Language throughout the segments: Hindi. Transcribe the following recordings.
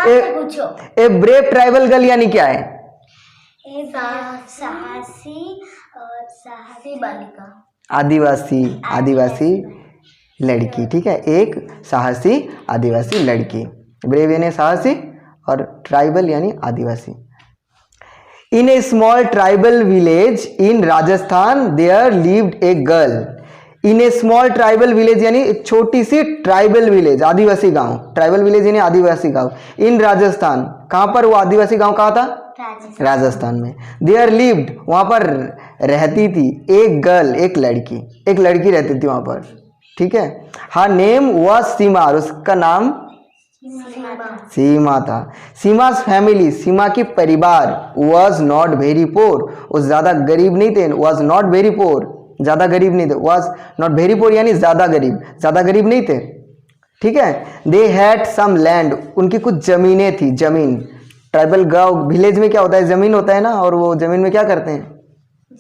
ए ब्रेव ट्राइबल गर्ल यानी क्या है? साहसी बालिका, आदिवासी लड़की। ठीक है, एक साहसी आदिवासी लड़की। ब्रेव यानी साहसी और ट्राइबल यानी आदिवासी। In a small tribal village in Rajasthan there lived a girl. In a small tribal village यानी एक छोटी सी ट्राइबल विलेज, आदिवासी गांव। ट्राइबल विलेज यानी आदिवासी गांव। इन राजस्थान, कहां पर वो आदिवासी गांव कहा था? राजस्थान में। देयर लिव्ड, वहां पर रहती थी, एक गर्ल, एक लड़की रहती थी वहां पर। ठीक है, हर नेम वाज सीमा, और उसका नाम सीमा था। सीमा's फैमिली, सीमा की परिवार was not very poor, वो ज्यादा गरीब नहीं थे। was not very poor, ज्यादा गरीब नहीं थे। was not very poor यानी ज्यादा गरीब नहीं थे। ठीक है, they had some land, उनकी कुछ जमीनें थी। जमीन, ट्राइबल गांव विलेज में क्या होता है? जमीन होता है ना, और वो जमीन में क्या करते हैं?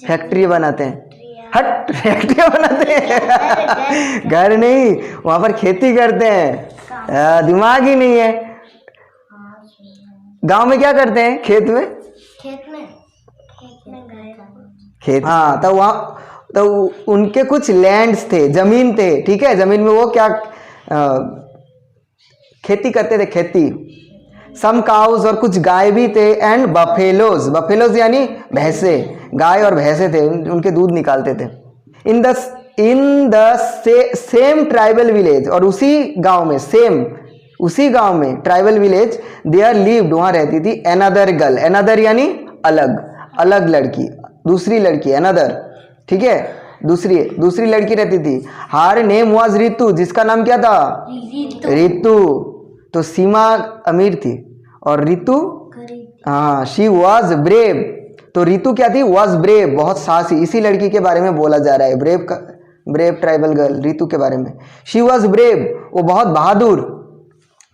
फैक्ट्री बनाते हैं। हट, फैक्ट्रियां बनाते हैं घर नहीं, वहां पर खेती करते हैं। दिमाग ही नहीं है। गांव में क्या करते हैं? खेत में हाँ, तो वहां तो उनके कुछ लैंड्स थे, जमीन थे। ठीक है, जमीन में वो क्या खेती करते थे, खेती। सम काउस, और कुछ गाय भी थे। एंड बफेलोज यानी भैंसे, गाय और भैंसे थे, उनके दूध निकालते थे। In the same tribal village, और उसी गांव में ट्राइबल विलेज, देयर लिव्ड, वहां रहती थी अनदर गर्ल। अनदर यानी अलग लड़की, दूसरी लड़की, अनदर। ठीक है, दूसरी लड़की रहती थी। हर नेम वाज रितु, जिसका नाम क्या था? रितु। तो सीमा अमीर थी और रितु, हाँ, शी वाज ब्रेव। तो रितु क्या थी? वाज ब्रेव, बहुत साहसी। इसी लड़की के बारे में बोला जा रहा है, ब्रेव ट्राइबल गर्ल, रितु के बारे में। शी वाज ब्रेव, वो बहुत बहादुर।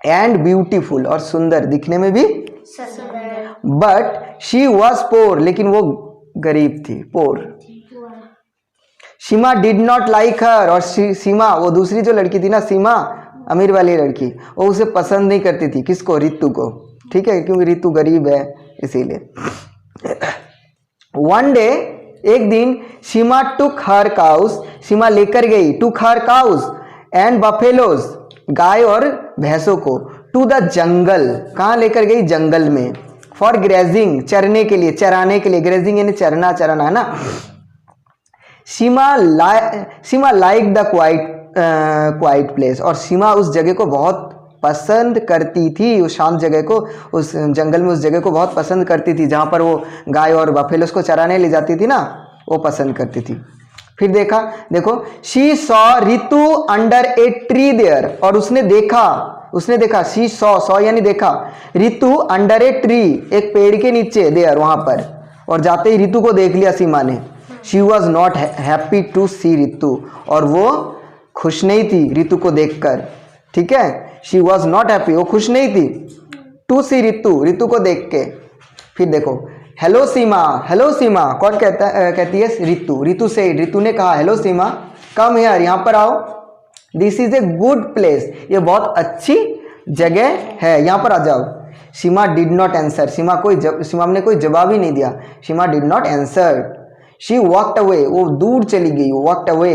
एंड ब्यूटीफुल, और सुंदर, दिखने में भी सुंदर। बट शी वाज पोर, लेकिन वो गरीब थी, पोर। सीमा डिड नॉट लाइक हर, और सीमा, वो दूसरी जो लड़की थी ना, सीमा अमीर वाली लड़की, वो उसे पसंद नहीं करती थी। किसको? रितु को। ठीक है, क्योंकि रितु गरीब है इसीलिए। वन डे, एक दिन, सीमा टुक हर काउस, सीमा लेकर गई, टुक हर काउस एंड बफेलोज, गाय और भैंसों को, टू द जंगल, कहाँ लेकर गई? जंगल में। फॉर ग्रेजिंग, चराने के लिए। ग्रेजिंग यानी चराना है ना। सीमा लाइक द क्वाइट प्लेस, और सीमा उस जगह को बहुत पसंद करती थी, उस शांत जगह को, उस जंगल में उस जगह को बहुत पसंद करती थी, जहाँ पर वो गाय और बफेलोस को चराने ले जाती थी ना, वो पसंद करती थी। फिर देखो, she saw Ritu under a tree there, और उसने देखा, शी सॉ यानी देखा, रितु अंडर ए ट्री, एक पेड़ के नीचे, देयर, वहां पर। और जाते ही रितु को देख लिया सीमा ने। She was not happy to see Ritu, और वो खुश नहीं थी रितु को देखकर। ठीक है, शी वॉज नॉट हैप्पी, वो खुश नहीं थी टू सी रितु को देख के। फिर देखो, हेलो सीमा, कौन कहती है? रितु ने कहा, हेलो सीमा, कम हियर, यहाँ पर आओ। This is a good place, ये बहुत अच्छी जगह है, यहाँ पर आ जाओ। Seema did not answer, Seema ने कोई जवाब ही नहीं दिया। Seema did not answer. She walked away, वो दूर चली गई, वॉकड अवे।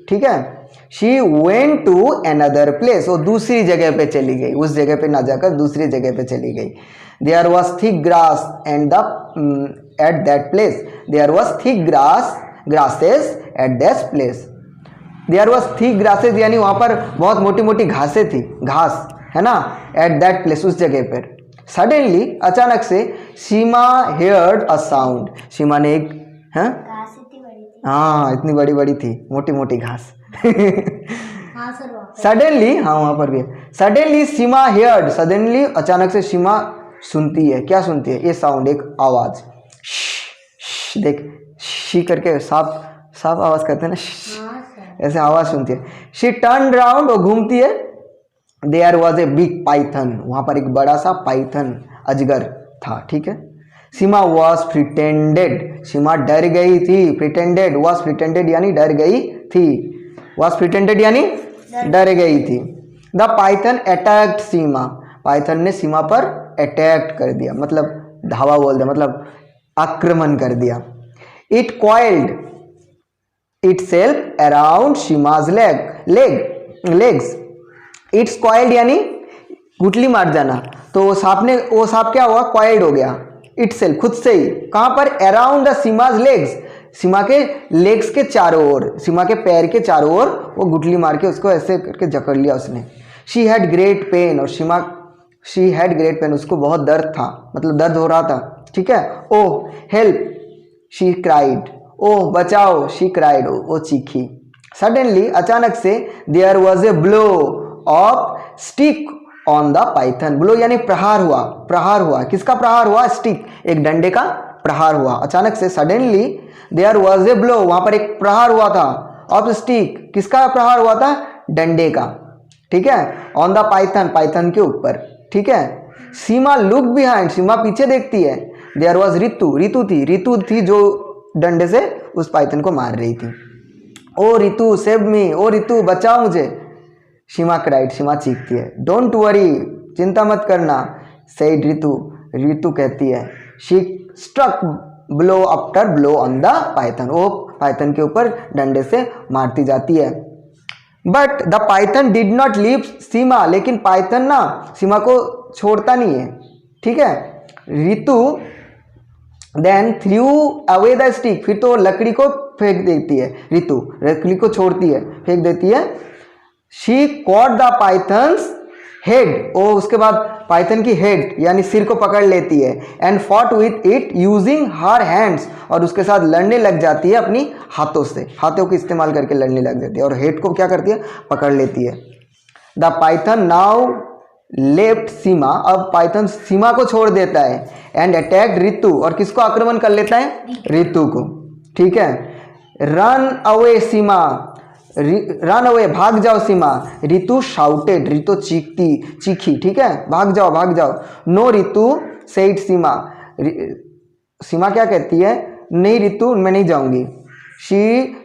ठीक है, she went to another place, वो दूसरी जगह पे चली गई, उस जगह पे ना जाकर दूसरी जगह पे चली गई। There was thick grass and at that place, there was thick grasses at that place. There was thick grasses यानी वहां पर बहुत मोटी मोटी घासें थी, घास है ना, एट दैट प्लेस, उस जगह पर। सडनली, अचानक से, सीमा हेयर्ड अ साउंड, सीमा ने एक, हाँ, इतनी बड़ी बड़ी थी, मोटी मोटी घास। सडनली, हाँ, वहां पर भी। सडनली सीमा हेयर्ड, सडनली, अचानक से सीमा सुनती है, क्या सुनती है? ये साउंड, एक आवाज। देख, शी करके साफ आवाज करते हैं ना, ऐसे आवाज सुनती है। शी टर्न राउंड, वो घूमती है। There was a big python, वहां पर एक बड़ा सा पाइथन, अजगर था। ठीक है, सीमा वॉज प्रिटेंडेड, सीमा डर गई थी। प्रिटेंडेड, वॉज प्रिटेंडेड यानी डर गई थी, वॉज प्रिटेंडेड यानी डर गई थी। The Python attacked Seema, Python ने सीमा पर अटैक कर दिया, मतलब धावा बोल दिया, मतलब आक्रमण कर दिया। It coiled itself around Seema's legs. It's coiled यानी गुटली मार जाना, तो वो सांप क्या हुआ, कॉइल्ड हो गया itself खुद से ही, कहाँ पर, अराउंड द सीमाज लेग्स, सीमा के लेग्स के चारों ओर, सीमा के पैर के चारों ओर वो गुटली मार के उसको ऐसे करके जकड़ लिया उसने। शी हैड ग्रेट पेन, और शी हैड ग्रेट पेन, उसको बहुत दर्द था, मतलब दर्द हो रहा था, ठीक है। Oh help she cried, oh बचाओ, शी क्राइड, वो चीखी। सडनली अचानक से, there was a blow of stick on the python, blow यानी प्रहार हुआ, किसका प्रहार हुआ, स्टिक, एक डंडे का प्रहार हुआ। अचानक से, suddenly there was a blow, वहां पर एक प्रहार हुआ था, ऑफ स्टिक, किसका प्रहार हुआ था, डंडे का, ठीक है, ऑन द पाइथन के ऊपर, ठीक है। सीमा लुक बिहाइंड, सीमा पीछे देखती है। देयर वॉज ऋतु थी जो डंडे से उस पाइथन को मार रही थी। ओ ऋतु सेव मी, ओ ऋतु बचाओ मुझे, सीमा क्राइड, सीमा चीखती है। डोंट वरी, चिंता मत करना, सेड ऋतु कहती है। She struck blow after blow on the python, वो पाइथन के ऊपर डंडे से मारती जाती है। But the python did not leave Seema, लेकिन पाइथन ना सीमा को छोड़ता नहीं है, ठीक है। Ritu then threw away the stick, फिर तो लकड़ी को फेंक देती है, ऋतु लकड़ी को छोड़ती है, फेंक देती है। She caught the python's head, ओ उसके बाद पाइथन की हेड यानी सिर को पकड़ लेती है। And fought with it using her hands, और उसके साथ लड़ने लग जाती है अपनी हाथों से, हाथों का इस्तेमाल करके लड़ने लग जाती है, और हेड को क्या करती है, पकड़ लेती है। द पाइथन नाउ लेफ्ट सीमा, अब पाइथन सीमा को छोड़ देता है। एंड अटैक्ड ऋतु, और किसको आक्रमण कर लेता है, ऋतु को, ठीक है। रन अवे सीमा, रन अवे, भाग जाओ सीमा। ऋतु शाउटेड, ऋतु चीखी, ठीक है, भाग जाओ। नो ऋतु सेड सीमा, सीमा क्या कहती है, नहीं ऋतु मैं नहीं जाऊंगी। शी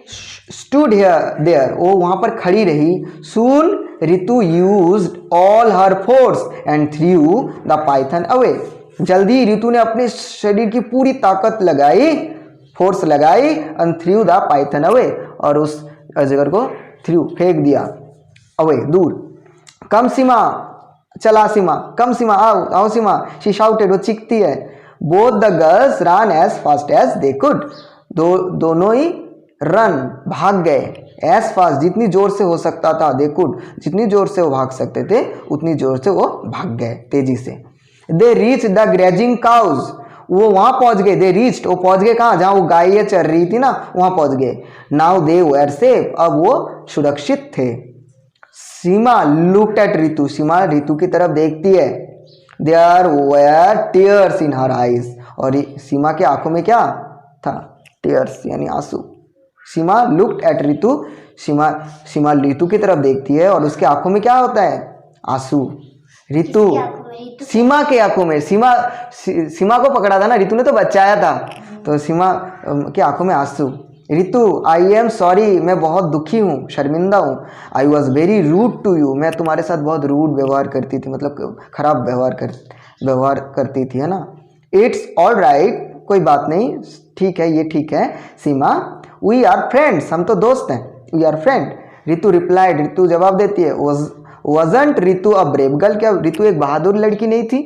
स्टूड देयर, वो वहां पर खड़ी रही। Soon Ritu used all her force and threw the python away, जल्दी ऋतु ने अपने शरीर की पूरी ताकत लगाई, फोर्स लगाई, and threw the python away, और उस अजगर को थ्रू फेंक दिया, अवे दूर। कम सीमा, चला सीमा, कम सीमा, आओ सीमा, शी शाउटेड, वो चीखती है। Both the girls run as fast as they could, दोनों ही रन, भाग गए, एज फास्ट, जितनी जोर से हो सकता था, दे कुड, जितनी जोर से वो भाग सकते थे उतनी जोर से वो भाग गए, तेजी से। They reach the grazing cows, वो वहां पहुंच गए, दे रीच्ड, वो पहुंच गए कहाँ, जहां वो गायें चर रही थी ना, वहां पहुंच गए। नाउ दे वर सेफ, अब वो सुरक्षित थे। सीमा लुक्ड एट ऋतु, सीमा ऋतु की तरफ देखती है। There were tears in her eyes, और सीमा के आंखों में क्या था, टीयर्स यानी आंसू। सीमा लुक्ड एट ऋतु, सीमा ऋतु की तरफ देखती है, और उसके आंखों में क्या होता है, आंसू। ऋतु सीमा के आंखों में, सीमा को पकड़ा था ना, ऋतु ने तो बचाया था, तो सीमा के आंखों में आंसू। ऋतु आई एम सॉरी, मैं बहुत दुखी हूँ, शर्मिंदा हूँ। I was very rude to you, मैं तुम्हारे साथ बहुत रूड व्यवहार करती थी, मतलब खराब व्यवहार करती थी, है ना। इट्स ऑल राइट, कोई बात नहीं, ठीक है, ये ठीक है। सीमा वी आर फ्रेंड्स, हम तो दोस्त हैं, we are friend. Ritu replied, Ritu जवाब देती है। वजंट ऋतु अ ब्रेव गर्ल, क्या ऋतु एक बहादुर लड़की नहीं थी?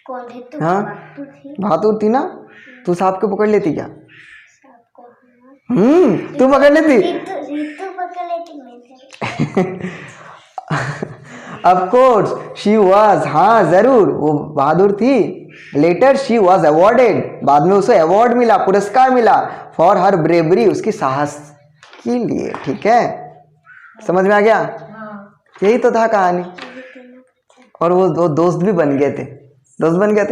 कौन ऋतु? हाँ बहादुर थी ना, तू सांप को पकड़ लेती क्या? तू पकड़ लेती? ऋतु पकड़ लेती ऑफ कोर्स शी वाज, हाँ जरूर वो बहादुर थी। लेटर शी वाज अवॉर्डेड, बाद में उसे अवार्ड मिला, पुरस्कार मिला, फॉर हर ब्रेवरी, उसकी साहस के लिए, ठीक है, समझ में आ गया? यही तो था कहानी। और वो दोस्त भी बन गए थे, दोस्त बन गए थे।